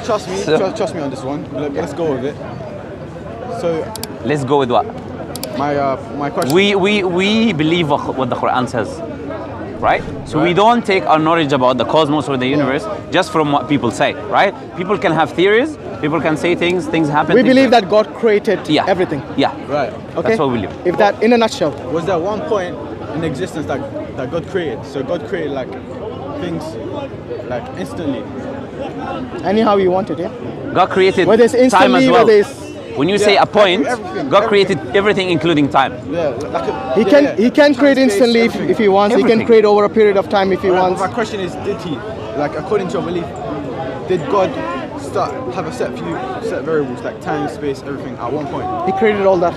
Trust me on this one. Let's go with it. So let's go with what? My question. We believe what the Quran says, right? So we don't take our knowledge about the cosmos or the universe just from what people say, right? People can have theories. People can say things happen. We believe that God created everything. Yeah. Right. Okay. That's what we believe. If that, in a nutshell. Was there one point in existence that God created? So God created like things like instantly. Anyhow you want it, yeah? God created whether it's instantly, time as well. whether it's When you say a point, God created everything including time. Yeah, he can create instantly if he wants. Everything. He can create over a period of time if he wants. My question is, did he, like according to your belief, did God have a set variables like time, space, everything at one point? He created all that.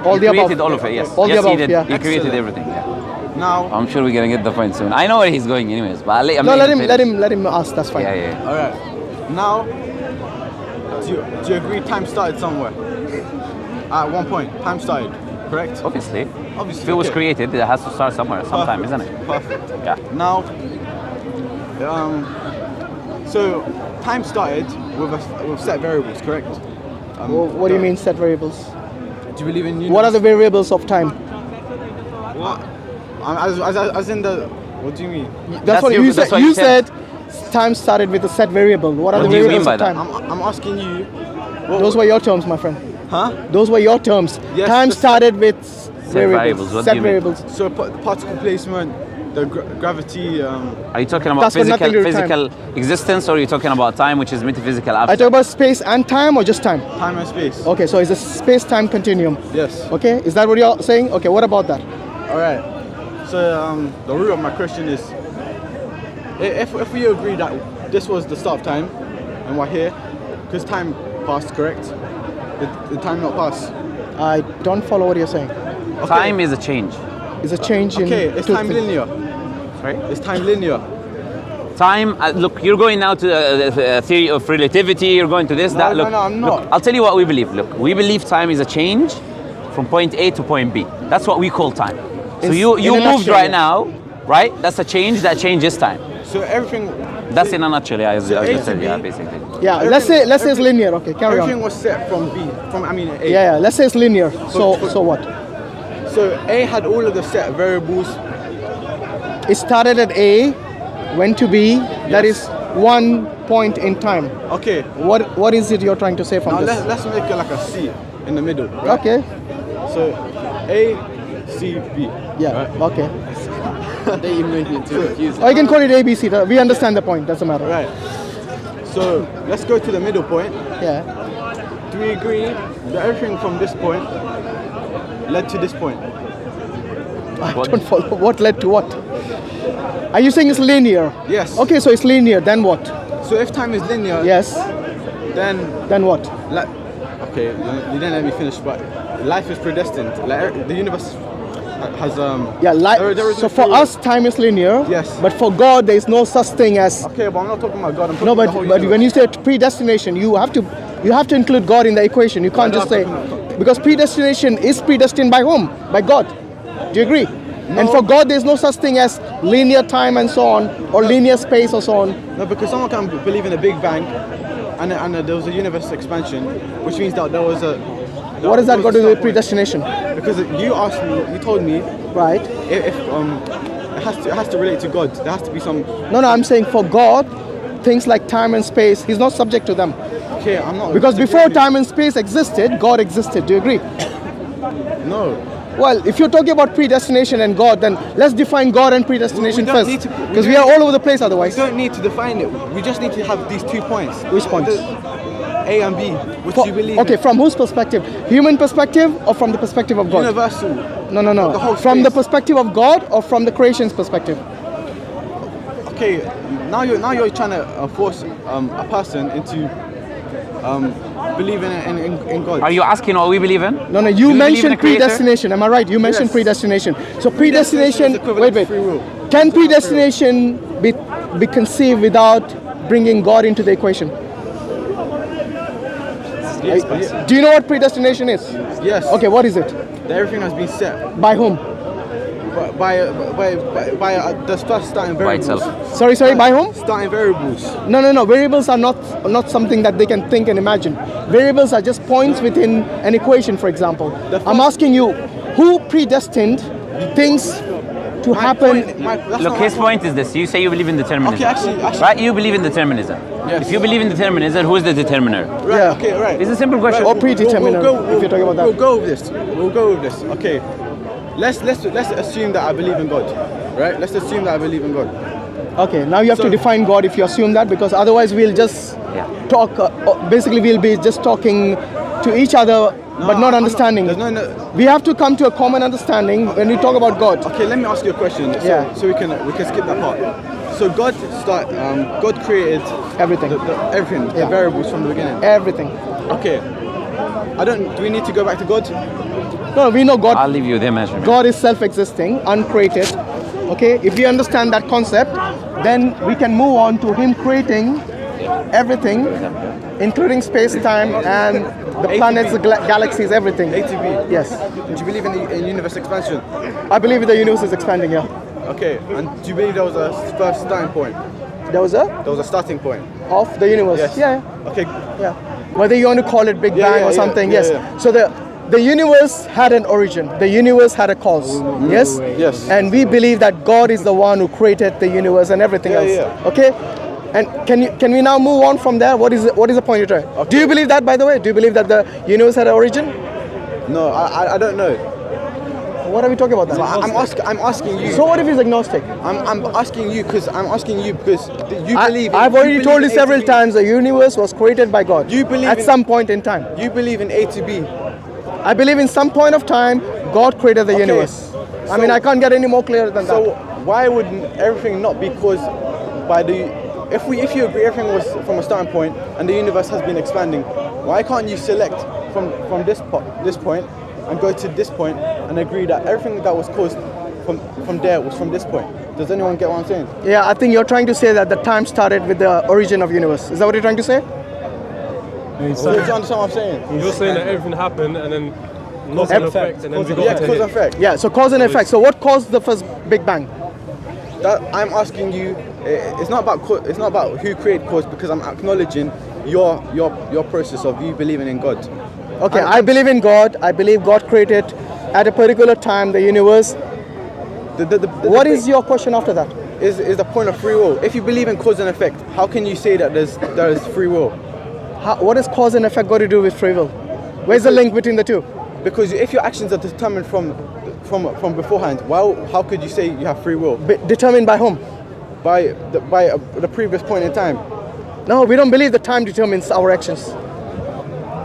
All the above. He created all of it, yes. All yes, the above, he did. yeah. He created everything. Yeah. Now I'm sure we're gonna get the point soon. I know where he's going anyways, but let him ask, that's fine. Yeah. Alright. Now do you agree time started somewhere? At one point, time started, correct? Obviously. If it was created, it has to start somewhere, sometime, isn't it? Perfect. Yeah. Now, so time started with set variables, correct? What do you mean set variables? Do you believe in universe? What are the variables of time? What? As in the, what do you mean? That's what you said. You said time started with a set variable. What are the do you mean variables by of that? time? I'm asking you. Those were your terms, my friend. Huh? Those were your terms. Yes, Time started with variables. What do Set you mean? variables. So particle placement, the gravity. Are you talking about That's got nothing to do with physical existence, or are you talking about time, which is metaphysical I abstract? talk about space and time or just time? Time and space. Okay, so it's a space-time continuum. Yes. Okay, is that what you're saying? Okay, what about that? All right. So the root of my question is, if we agree that this was the start of time, and we're here, because time passed, correct? Did time not pass? I don't follow what you're saying. Okay. Time is a change. It's a change in... Okay, is time linear? Right? Is time linear? Time, look, you're going now to the theory of relativity, you're going to this, No, that. Look, no, I'm not. Look, I'll tell you what we believe. Look, we believe time is a change from point A to point B. That's what we call time. So you moved right now, right? That's a change, that changes time. So everything... That's in a nutshell, yeah, as So I A just to said, B. yeah, basically. Yeah, let's say it's linear. Okay, carry Everything on. was set from B, A. Yeah, let's say it's linear. So what? So A had all of the set variables. It started at A, went to B. That is one point in time. Okay. What is it you're trying to say from Now this? let's make it like a C in the middle. Right? Okay. So A, C, B. Yeah. Right? Okay. They even make it too confusing. Or you can call it ABC. We understand the point. Doesn't matter. Right. So let's go to the middle point. Yeah. Do we agree that everything from this point led to this point? I don't follow. What led to what? Are you saying it's linear? Yes. Okay, so it's linear. Then what? So if time is linear, Yes. then what? okay, you didn't let me finish. But life is predestined. Like the universe has Yeah. there is So a for free- us, time is linear. Yes. But for God, there is no such thing as. Okay, but I'm not talking about God. I'm talking No, about but the whole when universe. you say predestination, you have to include God in the equation. You can't just say because predestination is predestined by whom? By God. Do you agree? No. And for God, there's no such thing as linear time and so on, or linear space or so on. No, because someone can believe in a Big Bang, and there was a universe expansion, which means that there was a. What does that got to do with start point. predestination? Because you asked me, you told me Right? if it has to relate to God. There has to be some. No, I'm saying for God, things like time and space, He's not subject to them. Okay, I'm not. Because before disagreeing. time and space existed, God existed. Do you agree? No. Well, if you're talking about predestination and God, then let's define God and predestination We don't first. need to- Because we are all over the place We otherwise. don't need to define it. We just need to have these 2 points. Which points? A and B, which you believe Okay, in. from whose perspective? Human perspective or from the perspective of God? Universal. No. The whole From the space. perspective of God or from the creation's perspective? Okay, now you're trying to force a person into believing in God. Are you asking what we believe in? No, you Do we believe in mentioned a creator? predestination. Am I right? You mentioned Yes. predestination. So Predestination predestination, is equivalent wait. to free will. Can predestination be conceived without bringing God into the equation? Yes, Do you know what predestination is? yes. Okay, what is it? Everything has been set. By whom? by the first starting by variables. itself. Sorry, by whom? Starting variables. No. Variables are not something that they can think and imagine. Variables are just points within an equation, for example. I'm asking you, who predestined things to happen? Look, his point is this. You say you believe in determinism. Okay, actually. Right? You believe in determinism. Yes. If you believe in determinism, who is the determiner? Right. Yeah. Okay. Right. It's a simple question. Or predetermined, if you're talking about that. We'll go with this. We'll go with this. Okay. Let's assume that I believe in God. Right. Let's assume that I believe in God. Okay, now you have to define God if you assume that, because otherwise we'll just talk. Basically, we'll be just talking to each other, but not understanding. We have to come to a common understanding when we talk about God. Okay, let me ask you a question. So we can skip that part. So God created Everything. Everything, the variables from the beginning. Everything. Okay. Do we need to go back to God? No, we know God. I'll leave you the measurement. God is self-existing, uncreated. Okay, if we understand that concept, then we can move on to Him creating everything, including space-time and the planets, the galaxies, everything. A to B. Yes. Do you believe in universe expansion? I believe the universe is expanding, yeah. Okay, and do you believe there was a first starting point? There was a starting point. of the universe. Yes. Yeah. Okay. Yeah. Whether you want to call it Big Bang or something, yes. Yeah. So the universe had an origin. The universe had a cause. Yes? Yes. And we believe that God is the one who created the universe and everything else. Yeah. Okay? And can we now move on from there? What is the point you're trying? Okay. Do you believe that, by the way? Do you believe that the universe had an origin? No, I don't know. What are we talking about then? I'm asking you. So what if he's agnostic? I'm asking you because you believe. I've already told you several times the universe was created by God. You believe at some point in time. You believe in A to B. I believe in some point of time God created the universe. I mean, I can't get any more clear than that. So why would everything not be caused by the? If you agree everything was from a starting point and the universe has been expanding, why can't you select from this point and go to this point and agree that everything that was caused from there was from this point? Does anyone get what I'm saying? Yeah, I think you're trying to say that the time started with the origin of universe. Is that what you're trying to say? Do you understand what I'm saying? You're saying that everything happened and then cause and effect, and then we got Yeah, to cause and it. effect. Yeah, so cause and effect. So what caused the first Big Bang? That I'm asking you. It's not about who created cause, because I'm acknowledging your process of you believing in God. Okay, I believe in God. I believe God created at a particular time the universe. What is your question after that? Is the point of free will? If you believe in cause and effect, how can you say that there is free will? What has cause and effect got to do with free will? Where's the link between the two? Because if your actions are determined from beforehand, how could you say you have free will? Determined by whom? By the previous point in time. No, we don't believe the time determines our actions.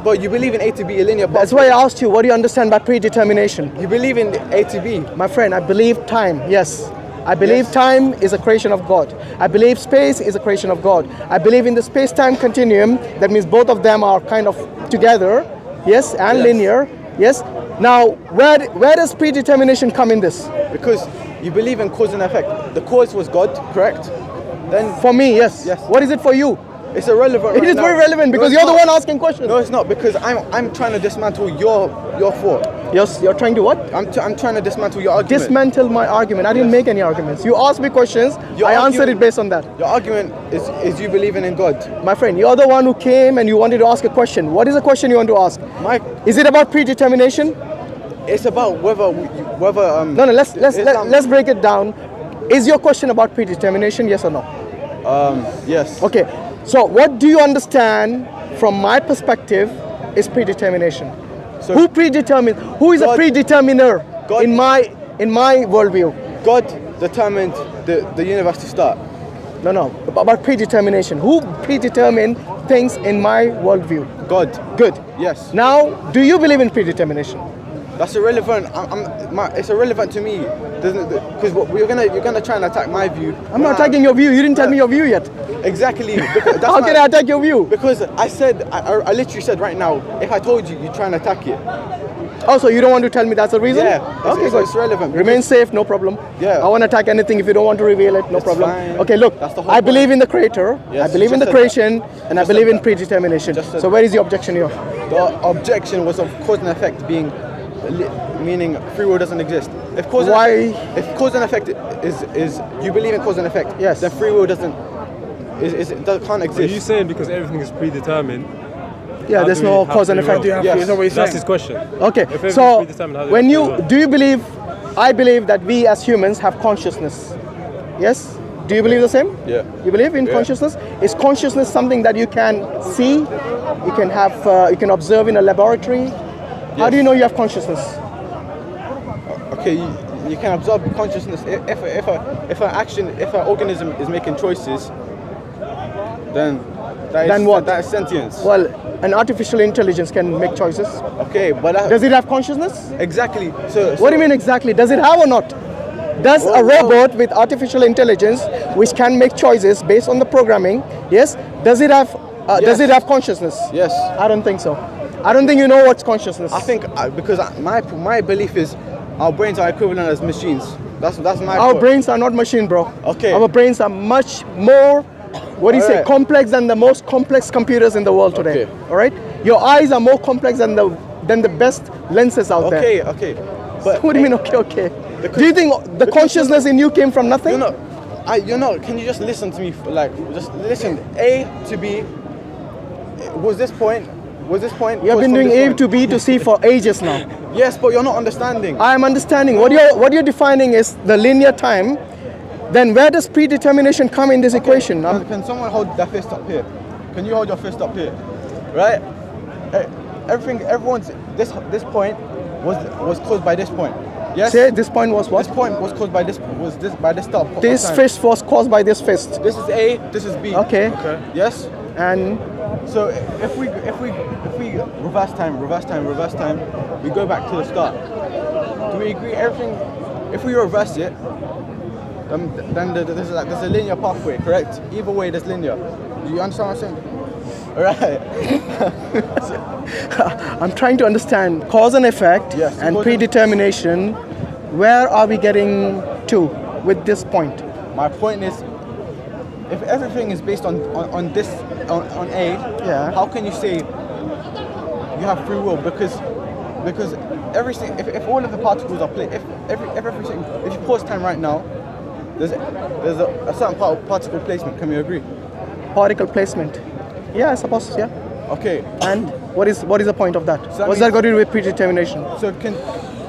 But you believe in A to B, a linear path. That's why I asked you, what do you understand by predetermination? You believe in A to B. My friend, I believe time, yes. I believe time is a creation of God. I believe space is a creation of God. I believe in the space-time continuum. That means both of them are kind of together, yes, and linear, yes. Now, where does predetermination come in this? Because you believe in cause and effect. The cause was God, correct? Then For me, yes. Yes. What is it for you? it's irrelevant. It is very relevant because you're the one asking questions. No, it's not, because I'm trying to dismantle your thought. Yes, you're trying to what? I'm trying to dismantle your argument. Dismantle my argument. I didn't make any arguments. You asked me questions. I answered it based on that. Your argument is you believing in God. My friend, you're the one who came and you wanted to ask a question. What is the question you want to ask? Is it about predetermination? It's about whether. No, let's break it down. Is your question about predetermination? Yes or no? Yes. Okay. So what do you understand from my perspective is predetermination? So Who predetermines? Who is a God- predeterminer God- in my worldview? God determined the universe to start. No. About predetermination. Who predetermined things in my worldview? God. Good. Yes. Now, do you believe in predetermination? That's irrelevant. It's irrelevant to me, because you're gonna try and attack my view. I'm not attacking your view. You didn't tell me your view yet. Exactly. That's How can I attack your view? Because I literally said right now, if I told you, you're trying to attack it. Oh, so you don't want to tell me that's the reason? Yeah. Okay, it's, good. it's relevant. Remain safe, no problem. Yeah. I won't attack anything if you don't want to reveal it, no It's problem. fine. Okay, look, That's the whole I point. believe in the creator, Yes, I believe in the just said creation, and I Just believe said in that. predetermination. Just said So where is the objection here? The objection was of cause and effect meaning free will doesn't exist. if cause and Why? effect, if cause and effect is you believe in cause and effect, Yes. then free will can't Are you exist. saying because everything is predetermined? Yeah, how there's do we no have cause and free effect. will? Yes. Is that what you're That's saying? his question. Okay, If everything's so predetermined, how do when we you have free will? do you believe? I believe that we as humans have consciousness. Yes. Do you believe the same? Yeah. You believe in Yeah. consciousness? Is consciousness something that you can see? You can have. You can observe in a laboratory. How do you Yes. know you have consciousness? Okay, you can absorb consciousness if an organism is making choices, then Then what? That is sentience. Well, an artificial intelligence can make choices. Okay, but Does it have consciousness? exactly. So What do you mean exactly? Does it have or not? Does a robot with artificial intelligence, which can make choices based on the programming, yes, does it have? Does Yes. it have consciousness? Yes. I don't think so. I don't think you know what's consciousness. I think because my belief is our brains are equivalent as machines. That's my. Our thought. brains are not machine, bro. Okay. Our brains are much more, what do you say, Alright. complex than the most complex computers in the world today. Okay. All right. Your eyes are more complex than the best lenses out there. Okay. But What do you mean? Okay. Because- Do you think the consciousness in you came from nothing? you're not. Can you just listen to me? Just listen. A to B. Was this point? You have been doing A to B to C for ages now. Yes, but you're not understanding. I am understanding. What you're defining is the linear time. Then where does predetermination come in this equation? Can someone hold their fist up here? Can you hold your fist up here? Right? Everyone's this point was caused by this point. Yes. Say this point was what? This point was caused by by this stop. This fist was caused by this fist. This is A. This is B. Okay. Yes. And So if we reverse time, we go back to the start. Do we agree everything? If we reverse it, then there's a linear pathway, correct? Either way, there's linear. Do you understand what I'm saying? All right. I'm trying to understand cause and effect Yes, and cause and- predetermination. Where are we getting to with this point? My point is, if everything is based on A, Yeah. how can you say you have free will? Because everything, if all of the particles are placed, if you pause time right now, there's a certain particle placement. Can we agree? Particle placement. Yeah, I suppose. Yeah. Okay. And what is the point of that? So that What's that means- got to do with predetermination? So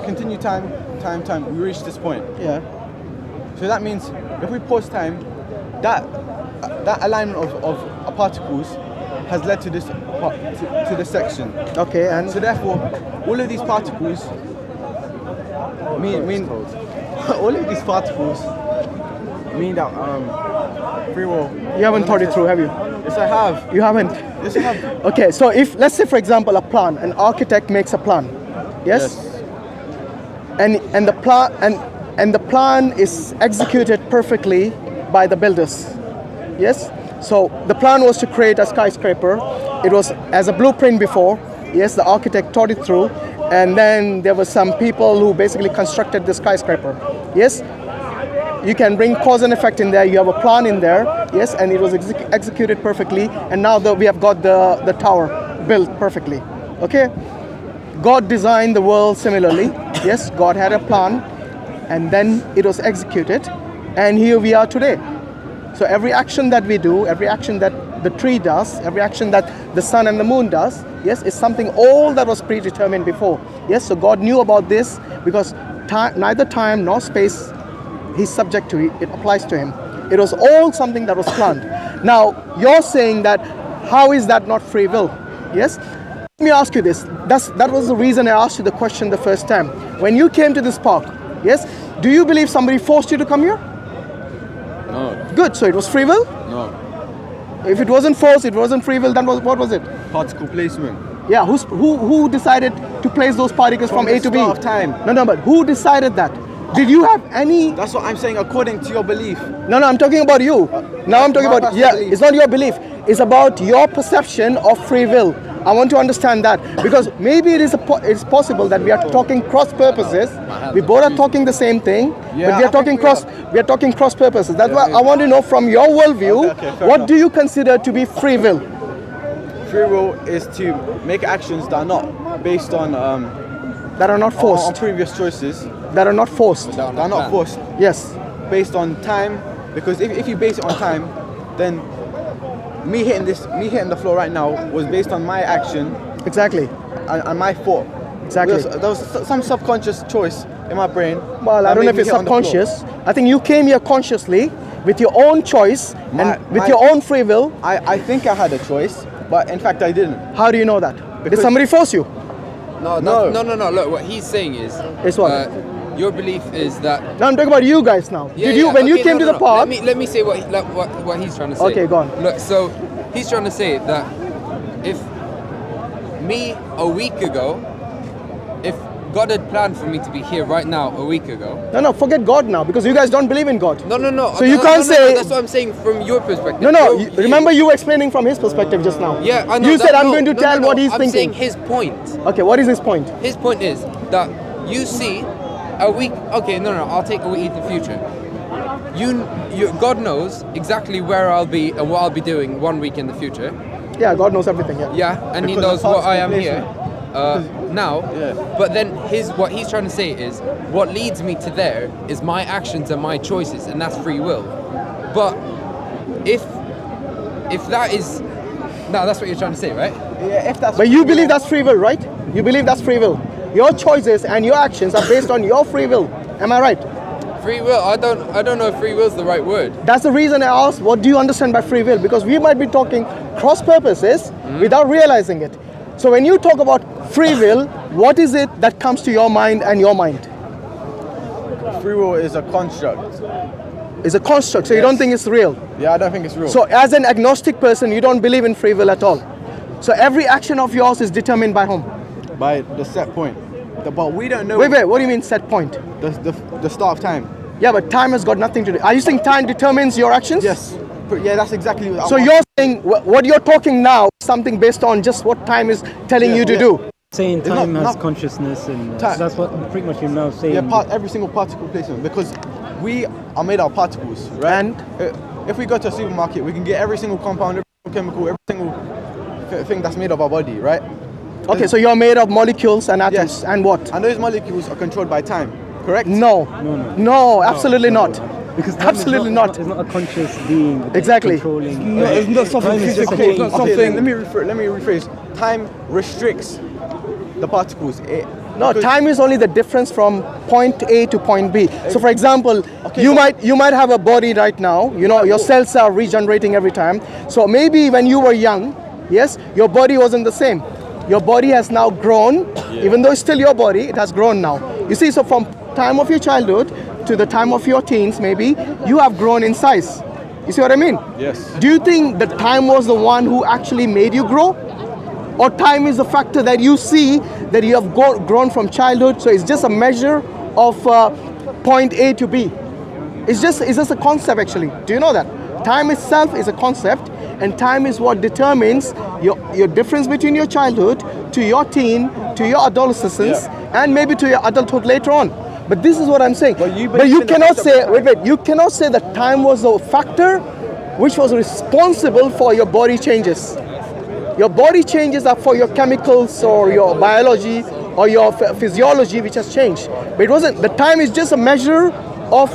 continue time. We reach this point. Yeah. So that means if we pause time, that alignment of particles has led to this to this section. Okay. And So therefore, all of these particles mean all of these particles mean that free will. you haven't thought it through, have you? Yes, I have. You haven't. Yes, I have. Okay. So if let's say, for example, a plan, an architect makes a plan. Yes. And the plan is executed perfectly by the builders. Yes. So the plan was to create a skyscraper. It was as a blueprint before. Yes, the architect thought it through, and then there were some people who basically constructed the skyscraper. Yes. You can bring cause and effect in there. You have a plan in there. Yes, and it was executed perfectly. And now we have got the tower built perfectly. Okay. God designed the world similarly. Yes, God had a plan, and then it was executed, and here we are today. So every action that we do, every action that the tree does, every action that the sun and the moon does, yes, is something all that was predetermined before. Yes, so God knew about this because neither time nor space he's subject to it, it applies to him. It was all something that was planned. Now, you're saying that, how is that not free will? Yes? Let me ask you this. That was the reason I asked you the question the first time. When you came to this park, yes, do you believe somebody forced you to come here? No, Good, so it was free will? no. If it wasn't forced, it wasn't free will, then what was it? Particle placement. Yeah, who decided to place those particles from A the to B? start of time. No, but who decided that? Did you have any... That's what I'm saying. According to your belief. No, I'm talking about you. Now I'm talking my about... personal Yeah, belief. it's not your belief. It's about your perception of free will. I want to understand that because maybe it's possible that we are talking cross purposes. We both are talking the same thing, but we I are talking think we are talking cross purposes. That's why I want to know from your worldview, Okay, fair what enough. do you consider to be free will? Free will is to make actions that are not based on that are not on forced. previous choices. That are not forced. They're not forced. Yes. Based on time, because if you base it on time, then me hitting the floor right now was based on my action Exactly. and my thought. Exactly. There was some subconscious choice in my brain. Well, I that don't know if made me it's hit on the floor. subconscious. I think you came here consciously with your own choice and with your own free will. I think I had a choice, but in fact I didn't. How do you know that? Did Because- somebody force you? No. Look, what he's saying is, Is what? your belief is that. Now I'm talking about you guys now. Did you, when you came to the park? Let me say what he's trying to say. Okay, go on. Look, so he's trying to say that if me a week ago, if God had planned for me to be here right now a week ago. No, forget God now because you guys don't believe in God. No. So you can't say. That's what I'm saying from your perspective. No. Remember you were explaining from his perspective just now. Yeah, I know. You said I'm going to tell what he's I'm thinking. saying his point. Okay, what is his point? His point is that you see a week. Okay, no. I'll take a week in the future. God knows exactly where I'll be and what I'll be doing 1 week in the future. Yeah, God knows everything. Yeah. Yeah, and He Because knows of what I am participation. here now. Yeah. But then what he's trying to say is what leads me to there is my actions and my choices, and that's free will. But if that is that's what you're trying to say, right? Yeah, if that's. But you believe that's free will, right? You believe that's free will. Your choices and your actions are based on your free will. Am I right? Free will. I don't know if free will is the right word. That's the reason I asked, what do you understand by free will? Because we might be talking cross purposes without realizing it. So when you talk about free will, what is it that comes to your mind and your mind? Free will is a construct. It's a construct, so you Yes. don't think it's real. Yeah, I don't think it's real. So as an agnostic person, you don't believe in free will at all. So every action of yours is determined by whom? by the set point. But we don't know Wait, what do you mean set point? the start of time. Yeah, but time has got nothing to do. Are you saying time determines your actions? Yes. Yeah, that's exactly what So you're saying what you're talking now is something based on just what time is telling you to do. Saying It's time not- has not- consciousness, and Time. that's what pretty much you're now saying. Yeah, every single particle placement, because we are made of particles, right? And? If we go to a supermarket, we can get every single compound, every single chemical, every single thing that's made of our body, right? Okay, so you're made of molecules and atoms Yes. and what? And those molecules are controlled by time, correct? No, absolutely not. Because time Absolutely is not. It's not a conscious being. that's Exactly. Controlling. No, it's not something Time is just a physical. It's not change. something. Let me rephrase. Time restricts the particles. No, because- time is only the difference from point A to point B. So for example, Okay, you but- might have a body right now, you know, your cells are regenerating every time. So maybe when you were young, yes, your body wasn't the same. Your body has now grown, even though it's still your body, it has grown now. You see, so from time of your childhood to the time of your teens, maybe, you have grown in size. You see what I mean? Yes. Do you think that time was the one who actually made you grow? Or time is the factor that you see that you have grown from childhood, so it's just a measure of point A to B. It's just a concept actually. Do you know that? Time itself is a concept, and time is what determines your difference between your childhood to your teen, to your adolescence, and maybe to your adulthood later on. But this is what I'm saying. But you But you believe in the cannot concept say, of time. wait, you cannot say that time was the factor which was responsible for your body changes. Your body changes are for your chemicals or your biology or your physiology which has changed. But it wasn't. The time is just a measure of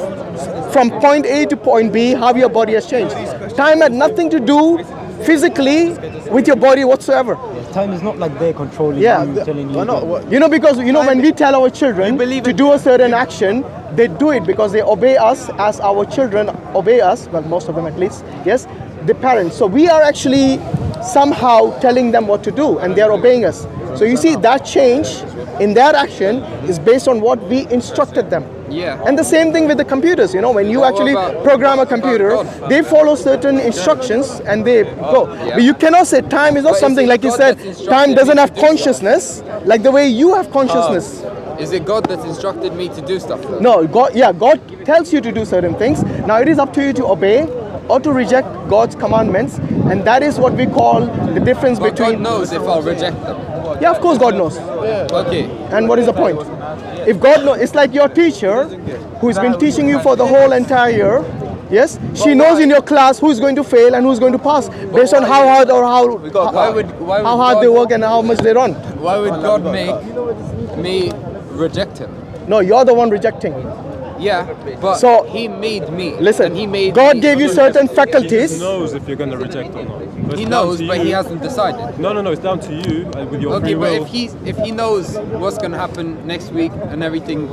from point A to point B how your body has changed. Time had nothing to do physically with your body whatsoever. Time is not like they're controlling Yeah, you, telling you. Why not? that- What- You know, because you know when we tell our children You believe to in- do a certain action, they do it because they obey us as our children obey us. Well, most of them at least. Yes, the parents. So we are actually somehow telling them what to do, and they are obeying us. So you see, that change in their action is based on what we instructed them. Yeah. And the same thing with the computers. You know, when you What actually about- program a what about computer, God? they follow certain instructions and they go. yeah. But you cannot say time is not But is something it like you God said. that's instructed Time doesn't me have to do stuff? consciousness like the way you have consciousness. Is it God that's instructed me to do stuff though? No, God tells you to do certain things. Now it is up to you to obey or to reject God's commandments, and that is what we call the difference But between. God knows if I'll reject them. Yeah, of course God knows. Okay. And what is the point? If God knows, it's like your teacher who's been teaching you for the whole entire year. Yes, she knows in your class who's going to fail and who's going to pass based on how hard or Why would how hard God- they work and how much they run. Why would God make me reject him. No, you're the one rejecting. Yeah, but So- he made me. Listen, and he made God me. gave you certain He faculties. knows if you're going to reject or not. But He it's down knows, to but you. he hasn't decided. No, it's down to you with your Okay, free but will. if he knows what's gonna happen next week and everything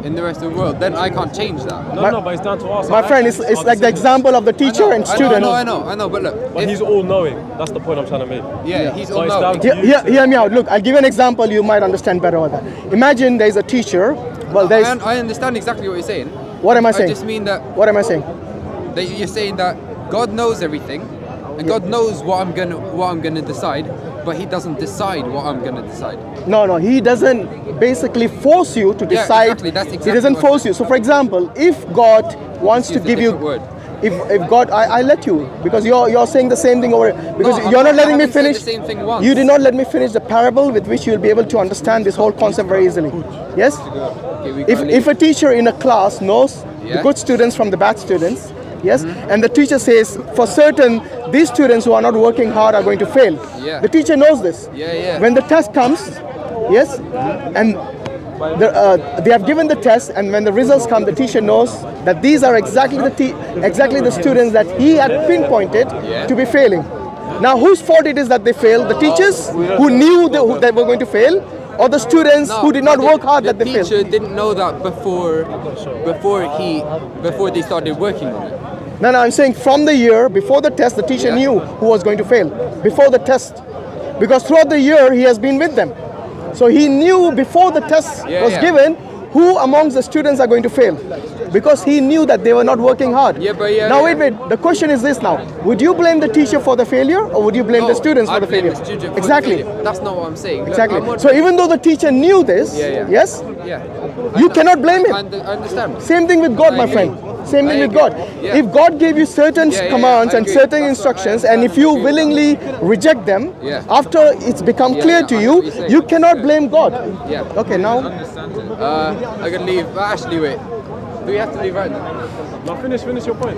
in the rest of the world, then I can't change that. No, but it's down to us. My friend, it's like the example of the teacher and student. I know, but look. But if- he's all knowing. That's the point I'm trying to make. yeah, he's But all it's down knowing. to you. Hear me out. Look, I'll give you an example. You might understand better what that. Imagine there's a teacher. Well, there's. I understand exactly what you're saying. What am I I saying? just mean that What am I saying? you're saying that God knows everything, and God knows what I'm gonna decide, but He doesn't decide what I'm gonna decide. No, he doesn't basically force you to Yeah, decide. exactly, that's He exactly doesn't what- force you. So, for example, if God wants to Use a give you, different word. if God, I let you because you're saying the same thing over because No, you're not I letting me haven't said finish. the same thing once. You did not let me finish the parable with which you'll be able to understand this whole concept very easily. Yes. Okay, we If gotta if leave. a teacher in a class knows the Yeah. good students from the bad students, yes, and the teacher says for certain these students who are not working hard are going to fail. Yeah. The teacher knows this. Yeah. When the test comes, yes, and they have given the test, and when the results come, the teacher knows that these are exactly the students that he had pinpointed to be failing. Now, whose fault it is that they failed? The teachers who knew they were going to fail, or the students who did not work hard that they The failed? teacher didn't know that before they started working on it. No, I'm saying from the year before the test, the teacher Yeah. knew who was going to fail before the test, because throughout the year he has been with them, so he knew before the test was given who amongst the students are going to fail, because he knew that they were not working hard. Now wait. The question is this now: would you blame the teacher for the failure, or would you blame the students for I'd the blame failure? the student for the Exactly. failure. That's not what I'm saying. Look, Exactly. I'm not- So even though the teacher knew this, Yeah. yes, yeah. you cannot blame him. I understand. Same thing with God, I my agree. friend. Same thing I with agree. God. Yeah. If God gave you certain Yeah, commands I and agree. certain That's what I instructions, and if understand. you I agree. willingly reject them, Yeah. after it's become clear to I know you, what you're saying. you cannot blame God. Yeah. Okay, now, I can leave. Actually, wait. Do we have to leave right now? Now finish your point.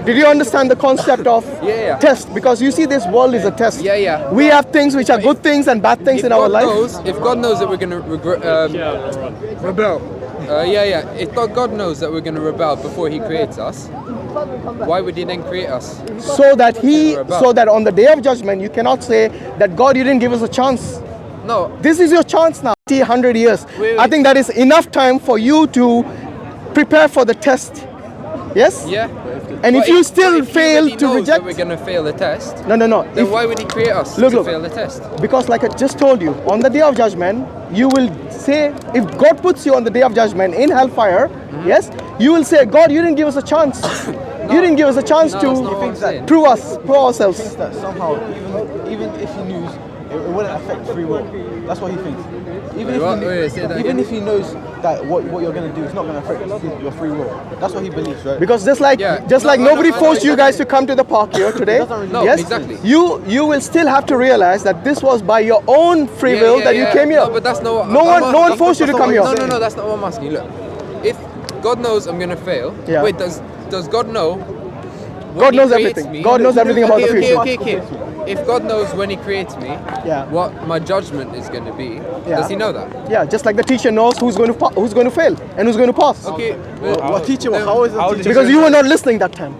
did you understand the concept of Yeah. test? Because you see, this world is a test. Yeah. We have things which are good things and bad things in our life. If God knows that we're gonna rebel. If God knows that we're gonna rebel before He creates us, why would He then create us? So Rebel. that on the day of judgment, you cannot say that God, you didn't give us a chance. No. This is your chance now. 100 years. Wait. I think that is enough time for you to prepare for the test. Yes? Yeah. And if But you still but if He fail already to knows reject, that we're gonna fail the test, no. then If- why would He create us Look. to fail the test? because like I just told you, on the day of judgment, you will say, if God puts you on the day of judgment in hellfire, yes, you will say, God, you didn't give us a chance. You didn't give us a chance No, that's not what I'm to saying. prove ourselves. Thinks that somehow, even if he knew, it wouldn't affect free will. That's what he thinks. Even Wait, what? Wait, say that even again. if he knows that what you're gonna do is not gonna affect your free will. That's what he believes, right? Because just like Yeah. nobody No, forced you guys to come to the park here today, No, yes, exactly. you will still have to realize that this was by your own free will that you came here. No, but that's not what No one forced you to come here. No, that's not what I'm asking. Look, if God knows I'm gonna fail, Yeah. wait, does God know? when God He knows creates everything. me- God knows everything about the future. Okay. If God knows when He creates me, Yeah. what my judgment is gonna be, Yeah. does He know that? Yeah, just like the teacher knows who's going to fail and who's going to pass. Okay. What teacher? How is the teacher? Because you were not listening that time.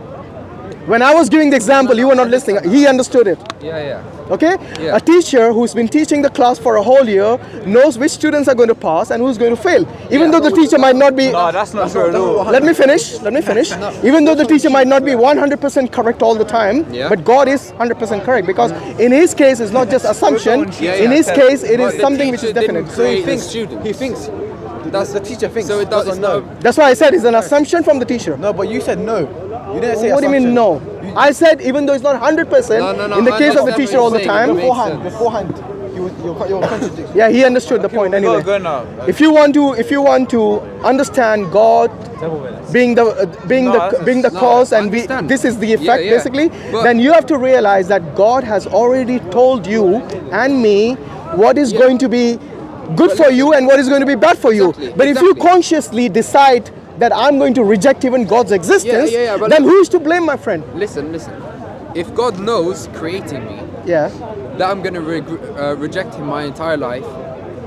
When I was giving the example, you were not listening. He understood it. Yeah. Okay? Yeah. A teacher who's been teaching the class for a whole year knows which students are going to pass and who's going to fail. Even though the teacher might not be. No, that's not true at all. Let me finish. Even though the teacher might not be 100% correct all the time, Yeah. but God is 100% correct, because in his case it's not just assumption. Yeah. In his case it But is the something which is teacher didn't definite. So he create the thinks. students. He thinks. That's The teacher thinks. So it doesn't it's know. not. That's why I said it's an assumption from the teacher. No, but you said no. You didn't say. What do you mean assumption. no? I said even though it's not 100% No, in the I case of the understand teacher what all the you're saying. time. Makes sense. Beforehand, you're contradicting. Yeah, he understood the point anyway. Go now. If you want to understand God being the cause and understand. this is the effect Yeah. basically, But- then you have to realize that God has already told you and me what is going to be good for you and what is going to be bad for you. Exactly, But if you exactly. consciously decide that I'm going to reject even God's existence, but then who is to blame, my friend? Listen. If God knows creating me Yeah. that I'm gonna reject Him my entire life,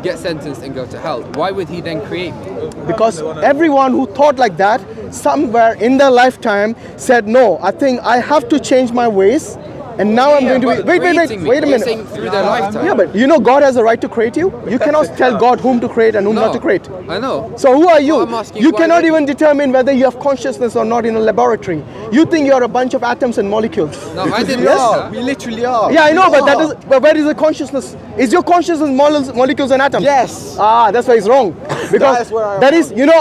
get sentenced and go to hell, why would he then create me? Because everyone who thought like that, somewhere in their lifetime, said, no, I think I have to change my ways. And now I'm going to be. Wait a You're minute. saying through their lifetime. Yeah, but you know God has a right to create you. You cannot tell God whom to create and whom not to create. I know. So who are you? Well, I'm asking You why cannot would even determine whether you have consciousness or not in a laboratory. You think you're a bunch of atoms and molecules. No, I didn't Yes. say that. We literally are. Yeah, I know, We but that are. is. But where is the consciousness? Is your consciousness molecules and atoms? Yes. Ah, that's why it's wrong. Because is where I am that is, you know,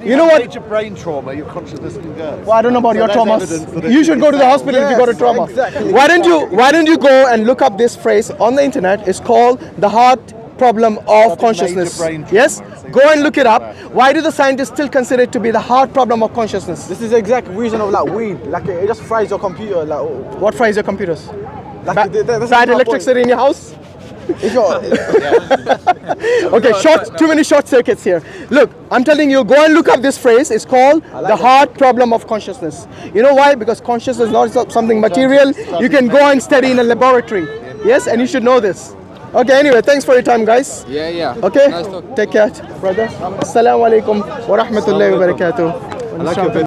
you know what? Major brain trauma, your consciousness can go. Well, I don't know about So your there's evidence that traumas. it You should go to the is hospital if you got a Yes, trauma. exactly. Why don't you go and look up this phrase on the internet? It's called the heart problem of consciousness. brain trauma. Yes? Go and look it up. Why do the scientists still consider it to be the heart problem of consciousness? This is the exact reason of like weed. Like it just fries your computer. Like, What fries your computers? like that's Bad my electricity in your house? point. If you're, Okay, too many short circuits here. Look, I'm telling you, go and look up this phrase. It's called the heart problem of consciousness. You know why? Because consciousness is not something material. You can go and study in a laboratory. Yes, and you should know this. Okay, anyway, thanks for your time, guys. Yeah. Okay, Nice talk. take care, brother. Assalamu alaikum wa rahmatullahi wa barakatuh.